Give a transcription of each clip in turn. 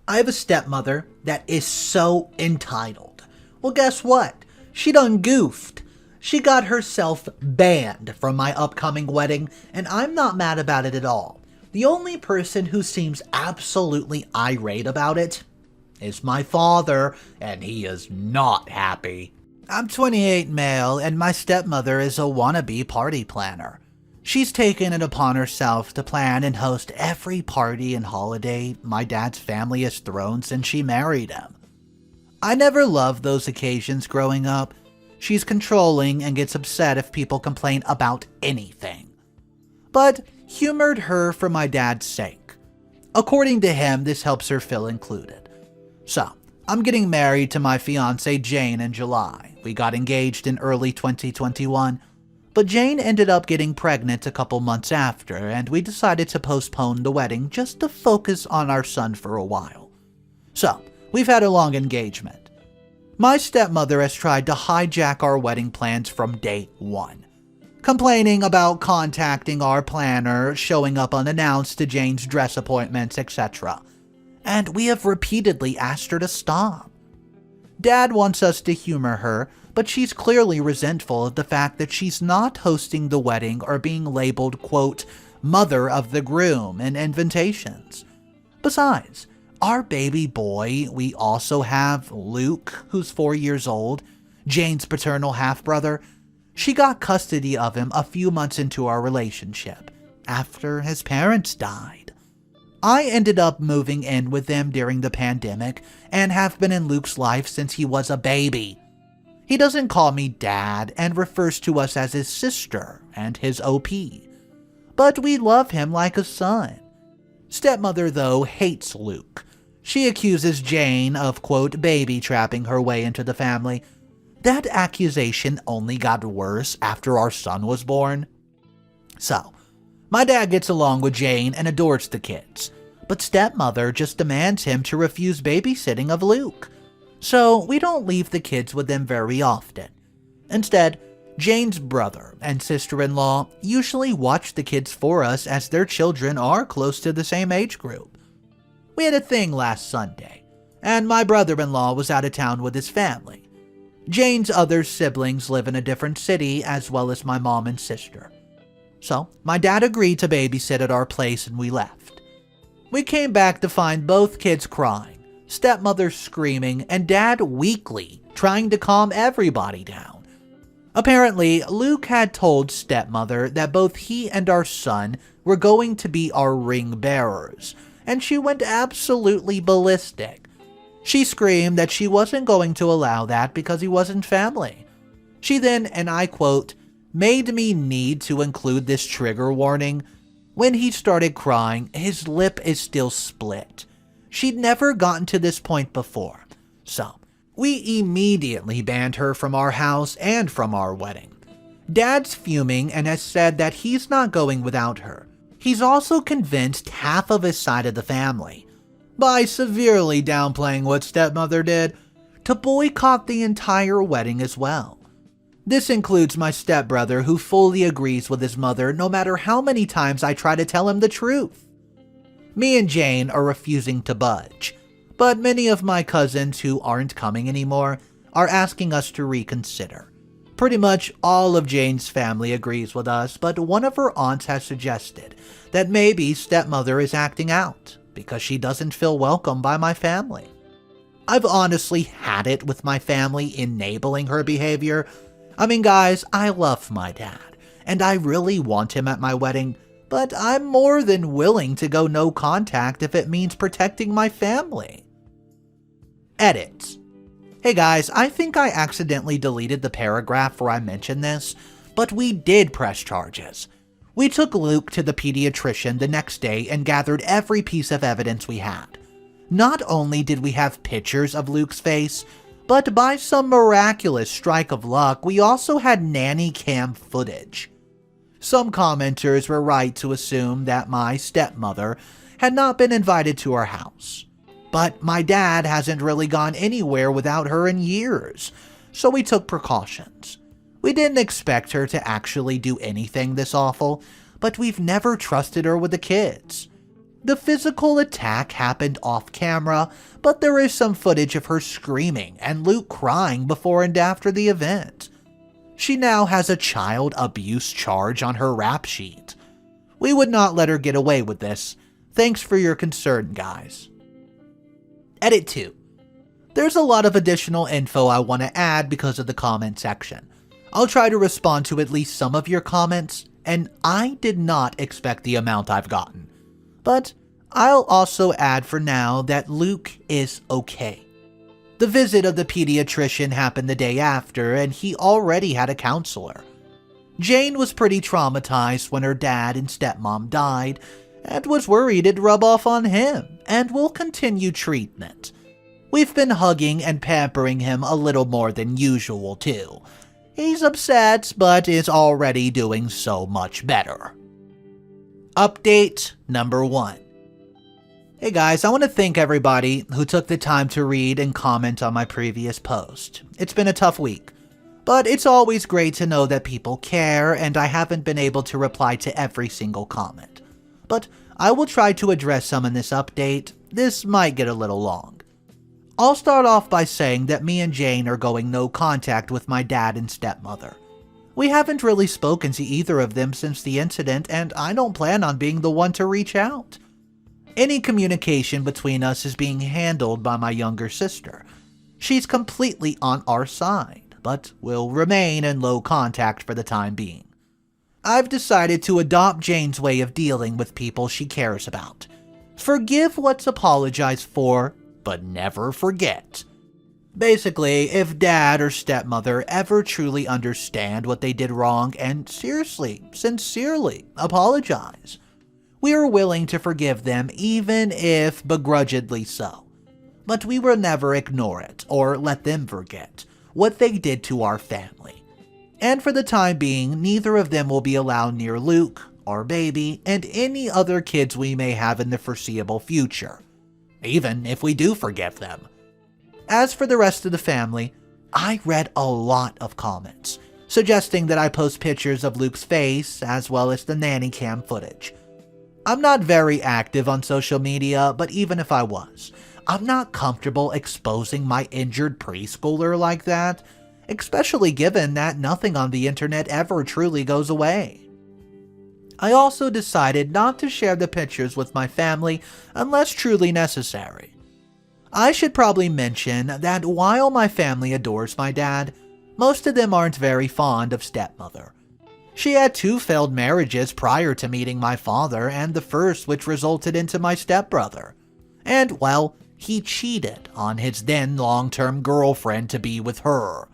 I have a stepmother that is so entitled. Well, guess what? She done goofed. She got herself banned from my upcoming wedding, and I'm not mad about it at all. The only person who seems absolutely irate about it is my father, and he is not happy. I'm 28 male, and my stepmother is a wannabe party planner. She's taken it upon herself to plan and host every party and holiday my dad's family has thrown since she married him. I never loved those occasions growing up. She's controlling and gets upset if people complain about anything. But humored her for my dad's sake. According to him, this helps her feel included. So, I'm getting married to my fiancée Jane in July. We got engaged in early 2021, but Jane ended up getting pregnant a couple months after, and we decided to postpone the wedding just to focus on our son for a while. So, we've had a long engagement. My stepmother has tried to hijack our wedding plans from day one, complaining about contacting our planner, showing up unannounced to Jane's dress appointments, etc. And we have repeatedly asked her to stop. Dad wants us to humor her, but she's clearly resentful of the fact that she's not hosting the wedding or being labeled, quote, mother of the groom in invitations. Besides, our baby boy, we also have Luke, who's 4 years old, Jane's paternal half-brother. She got custody of him a few months into our relationship, after his parents died. I ended up moving in with them during the pandemic and have been in Luke's life since he was a baby. He doesn't call me dad and refers to us as his sister and his OP. But we love him like a son. Stepmother, though, hates Luke. She accuses Jane of, quote, baby trapping her way into the family. That accusation only got worse after our son was born. So, my dad gets along with Jane and adores the kids, but stepmother just demands him to refuse babysitting of Luke. So we don't leave the kids with them very often. Instead, Jane's brother and sister-in-law usually watch the kids for us as their children are close to the same age group. We had a thing last Sunday, and my brother-in-law was out of town with his family. Jane's other siblings live in a different city, as well as my mom and sister. So, my dad agreed to babysit at our place and we left. We came back to find both kids crying, stepmother screaming, and dad weakly trying to calm everybody down. Apparently, Luke had told stepmother that both he and our son were going to be our ring bearers, and she went absolutely ballistic. She screamed that she wasn't going to allow that because he wasn't family. She then, and I quote, made me need to include this trigger warning. When he started crying, his lip is still split. She'd never gotten to this point before. So, we immediately banned her from our house and from our wedding. Dad's fuming and has said that he's not going without her. He's also convinced half of his side of the family, by severely downplaying what stepmother did, to boycott the entire wedding as well. This includes my stepbrother, who fully agrees with his mother no matter how many times I try to tell him the truth. Me and Jane are refusing to budge, but many of my cousins who aren't coming anymore are asking us to reconsider. Pretty much all of Jane's family agrees with us, but one of her aunts has suggested that maybe stepmother is acting out because she doesn't feel welcome by my family. I've honestly had it with my family enabling her behavior. I mean, guys, I love my dad, and I really want him at my wedding, but I'm more than willing to go no contact if it means protecting my family. Edits. Hey guys, I think I accidentally deleted the paragraph where I mentioned this, but we did press charges. We took Luke to the pediatrician the next day and gathered every piece of evidence we had. Not only did we have pictures of Luke's face, but by some miraculous strike of luck, we also had nanny cam footage. Some commenters were right to assume that my stepmother had not been invited to our house. But my dad hasn't really gone anywhere without her in years, so we took precautions. We didn't expect her to actually do anything this awful, but we've never trusted her with the kids. The physical attack happened off camera, but there is some footage of her screaming and Luke crying before and after the event. She now has a child abuse charge on her rap sheet. We would not let her get away with this. Thanks for your concern, guys. Edit 2. There's a lot of additional info I want to add because of the comment section. I'll try to respond to at least some of your comments, and I did not expect the amount I've gotten. But I'll also add for now that Luke is okay. The visit of the pediatrician happened the day after, and he already had a counselor. Jane was pretty traumatized when her dad and stepmom died, and was worried it'd rub off on him, and will continue treatment. We've been hugging and pampering him a little more than usual too. He's upset, but is already doing so much better. Update number 1. Hey guys, I want to thank everybody who took the time to read and comment on my previous post. It's been a tough week, but it's always great to know that people care, and I haven't been able to reply to every single comment. But I will try to address some in this update. This might get a little long. I'll start off by saying that me and Jane are going no contact with my dad and stepmother. We haven't really spoken to either of them since the incident, and I don't plan on being the one to reach out. Any communication between us is being handled by my younger sister. She's completely on our side, but will remain in low contact for the time being. I've decided to adopt Jane's way of dealing with people she cares about. Forgive what's apologized for, but never forget. Basically, if dad or stepmother ever truly understand what they did wrong and sincerely apologize, we are willing to forgive them even if begrudgingly so. But we will never ignore it or let them forget what they did to our family. And for the time being, neither of them will be allowed near Luke, our baby, and any other kids we may have in the foreseeable future, even if we do forgive them. As for the rest of the family, I read a lot of comments suggesting that I post pictures of Luke's face as well as the nanny cam footage. I'm not very active on social media, but even if I was, I'm not comfortable exposing my injured preschooler like that, especially given that nothing on the internet ever truly goes away. I also decided not to share the pictures with my family unless truly necessary. I should probably mention that while my family adores my dad, most of them aren't very fond of stepmother. She had 2 failed marriages prior to meeting my father, and the first which resulted into my stepbrother. And, well, he cheated on his then long-term girlfriend to be with her.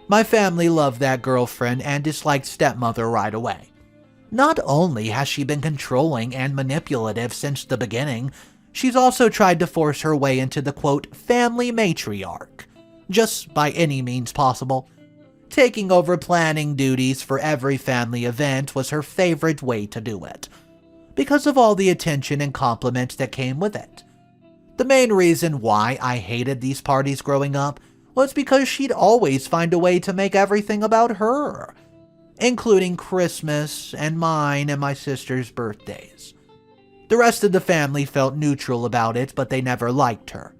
My family loved that girlfriend and disliked stepmother right away. Not only has she been controlling and manipulative since the beginning, she's also tried to force her way into the quote, family matriarch, just by any means possible. Taking over planning duties for every family event was her favorite way to do it, because of all the attention and compliments that came with it. The main reason why I hated these parties growing up was because she'd always find a way to make everything about her, including Christmas and mine and my sister's birthdays. The rest of the family felt neutral about it, but they never liked her.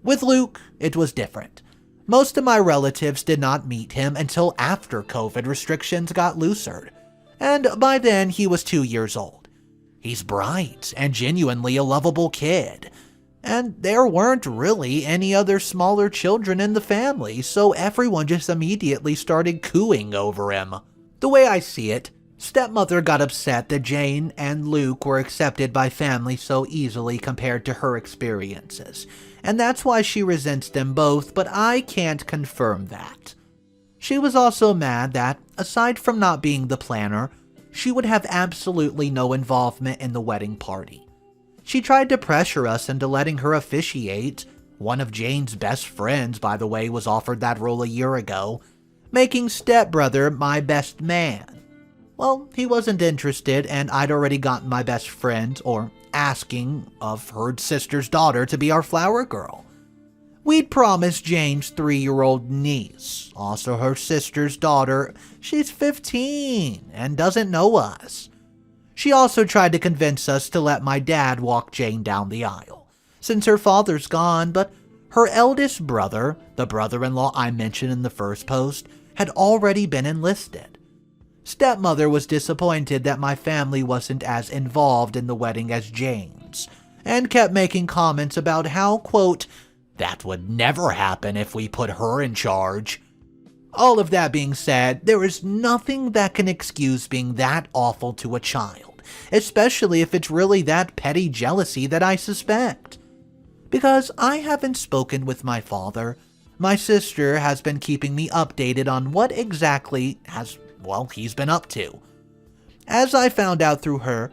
With Luke, it was different. Most of my relatives did not meet him until after COVID restrictions got loosened, and by then he was 2 years old. He's bright and genuinely a lovable kid, and there weren't really any other smaller children in the family, so everyone just immediately started cooing over him. The way I see it, stepmother got upset that Jane and Luke were accepted by family so easily compared to her experiences, and that's why she resents them both, but I can't confirm that. She was also mad that, aside from not being the planner, she would have absolutely no involvement in the wedding party. She tried to pressure us into letting her officiate. One of Jane's best friends, by the way, was offered that role a year ago, making stepbrother my best man. Well, he wasn't interested, and I'd already gotten my best friend, or asking of her sister's daughter, to be our flower girl. We'd promised Jane's 3-year-old niece, also her sister's daughter. She's 15 and doesn't know us. She also tried to convince us to let my dad walk Jane down the aisle, since her father's gone, but her eldest brother, the brother-in-law I mentioned in the first post, had already been enlisted. Stepmother was disappointed that my family wasn't as involved in the wedding as Jane's, and kept making comments about how, quote, that would never happen if we put her in charge. All of that being said, there is nothing that can excuse being that awful to a child, especially if it's really that petty jealousy that I suspect. Because I haven't spoken with my father, my sister has been keeping me updated on what exactly he's been up to. As I found out through her,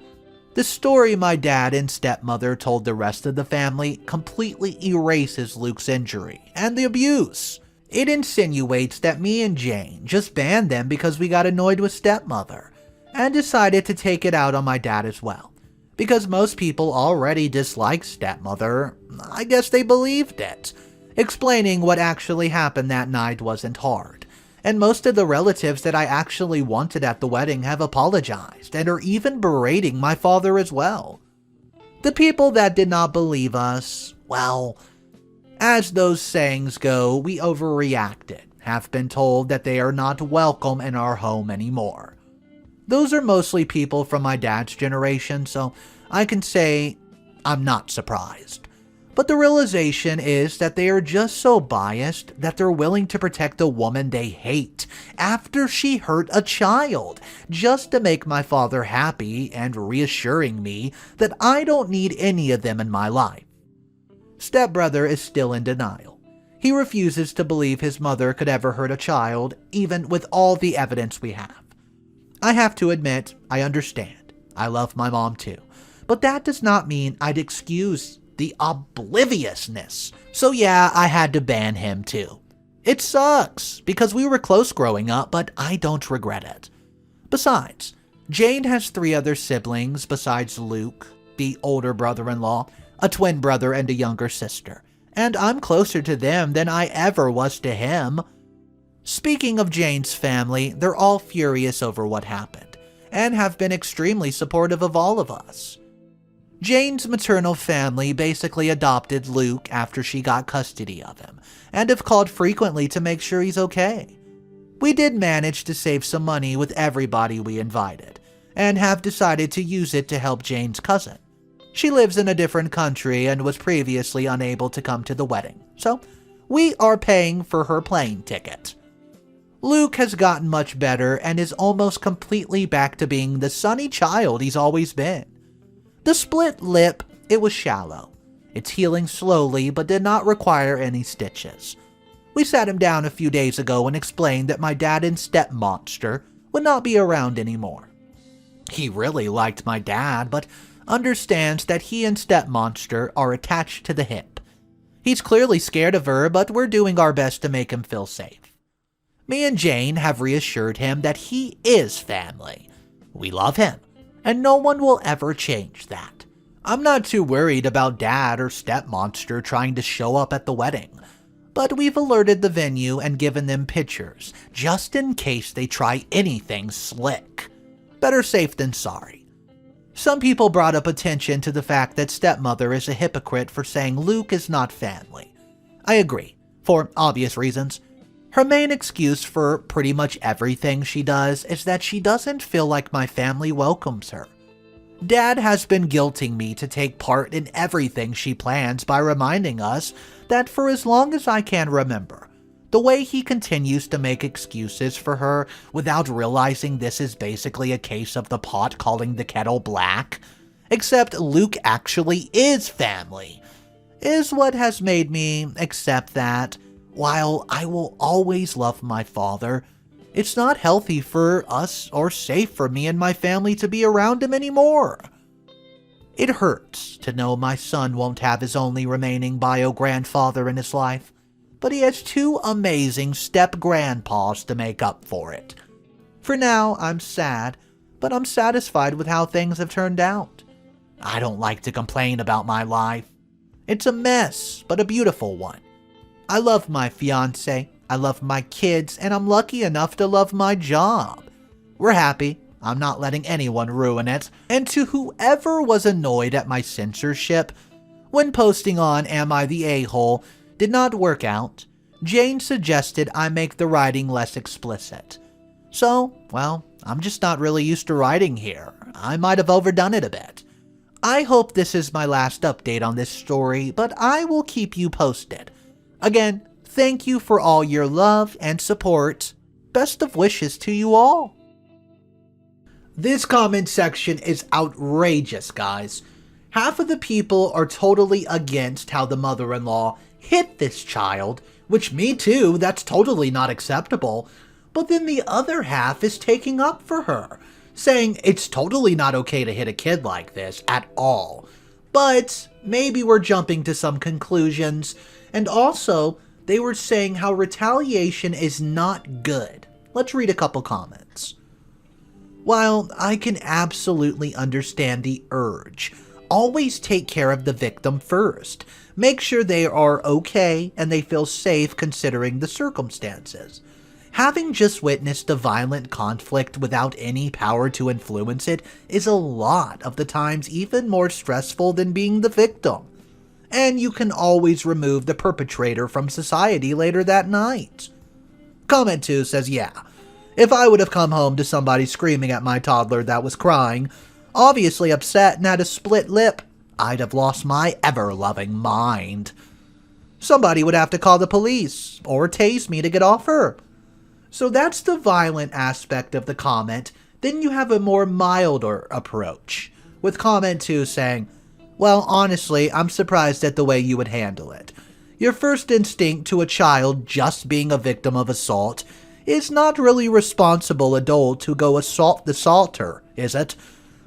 the story my dad and stepmother told the rest of the family completely erases Luke's injury and the abuse. It insinuates that me and Jane just banned them because we got annoyed with stepmother, and decided to take it out on my dad as well. Because most people already dislike stepmother, I guess they believed it. Explaining what actually happened that night wasn't hard, and most of the relatives that I actually wanted at the wedding have apologized and are even berating my father as well. The people that did not believe us, well, as those sayings go, we overreacted, have been told that they are not welcome in our home anymore. Those are mostly people from my dad's generation, so I can say I'm not surprised. But the realization is that they are just so biased that they're willing to protect a woman they hate after she hurt a child, just to make my father happy and reassuring me that I don't need any of them in my life. Stepbrother is still in denial. He refuses to believe his mother could ever hurt a child, even with all the evidence we have. I have to admit, I understand. I love my mom too. But that does not mean I'd excuse the obliviousness. So yeah, I had to ban him too. It sucks, because we were close growing up, but I don't regret it. Besides, Jane has 3 other siblings besides Luke, the older brother-in-law, a twin brother, and a younger sister, and I'm closer to them than I ever was to him. Speaking of Jane's family, they're all furious over what happened, and have been extremely supportive of all of us. Jane's maternal family basically adopted Luke after she got custody of him, and have called frequently to make sure he's okay. We did manage to save some money with everybody we invited, and have decided to use it to help Jane's cousin. She lives in a different country and was previously unable to come to the wedding, so we are paying for her plane ticket. Luke has gotten much better and is almost completely back to being the sunny child he's always been. The split lip, it was shallow. It's healing slowly but did not require any stitches. We sat him down a few days ago and explained that my dad and stepmonster would not be around anymore. He really liked my dad, but understands that he and stepmonster are attached to the hip. He's clearly scared of her, but we're doing our best to make him feel safe. Me and Jane have reassured him that he is family. We love him, and no one will ever change that. I'm not too worried about dad or stepmonster trying to show up at the wedding, but we've alerted the venue and given them pictures, just in case they try anything slick. Better safe than sorry. Some people brought up attention to the fact that stepmother is a hypocrite for saying Luke is not family. I agree, for obvious reasons. Her main excuse for pretty much everything she does is that she doesn't feel like my family welcomes her. Dad has been guilting me to take part in everything she plans by reminding us that for as long as I can remember, the way he continues to make excuses for her without realizing this is basically a case of the pot calling the kettle black, except Luke actually is family, is what has made me accept that, while I will always love my father, it's not healthy for us or safe for me and my family to be around him anymore. It hurts to know my son won't have his only remaining bio-grandfather in his life, but he has 2 amazing step-grandpas to make up for it. For now, I'm sad, but I'm satisfied with how things have turned out. I don't like to complain about my life. It's a mess, but a beautiful one. I love my fiancé, I love my kids, and I'm lucky enough to love my job. We're happy, I'm not letting anyone ruin it. And to whoever was annoyed at my censorship when posting on Am I the A-hole did not work out, Jane suggested I make the writing less explicit. So, well, I'm just not really used to writing here. I might have overdone it a bit. I hope this is my last update on this story, but I will keep you posted. Again, thank you for all your love and support. Best of wishes to you all. This comment section is outrageous, guys. Half of the people are totally against how the mother-in-law hit this child, which me too, that's totally not acceptable. But then the other half is taking up for her, saying it's totally not okay to hit a kid like this at all. But maybe we're jumping to some conclusions, and also they were saying how retaliation is not good. Let's read a couple comments. While I can absolutely understand the urge, always take care of the victim first. Make sure they are okay and they feel safe considering the circumstances. Having just witnessed a violent conflict without any power to influence it is a lot of the times even more stressful than being the victim. And you can always remove the perpetrator from society later that night. Comment 2 says, yeah, if I would have come home to somebody screaming at my toddler that was crying, obviously upset and had a split lip, I'd have lost my ever-loving mind. Somebody would have to call the police or tase me to get off her. So that's the violent aspect of the comment. Then you have a more milder approach, with comment 2 saying, well, honestly, I'm surprised at the way you would handle it. Your first instinct to a child just being a victim of assault is not really responsible adult to go assault the assaulter, is it?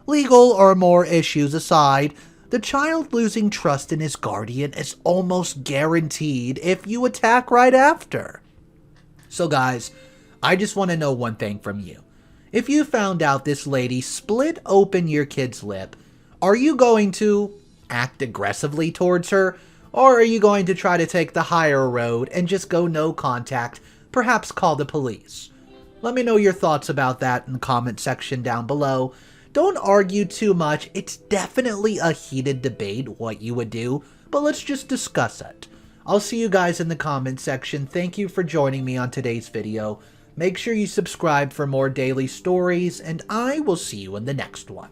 Legal or more issues aside, the child losing trust in his guardian is almost guaranteed if you attack right after. So guys, I just want to know one thing from you. If you found out this lady split open your kid's lip, are you going to act aggressively towards her? Or are you going to try to take the higher road and just go no contact, perhaps call the police? Let me know your thoughts about that in the comment section down below. Don't argue too much. It's definitely a heated debate what you would do, but let's just discuss it. I'll see you guys in the comment section. Thank you for joining me on today's video. Make sure you subscribe for more daily stories, and I will see you in the next one.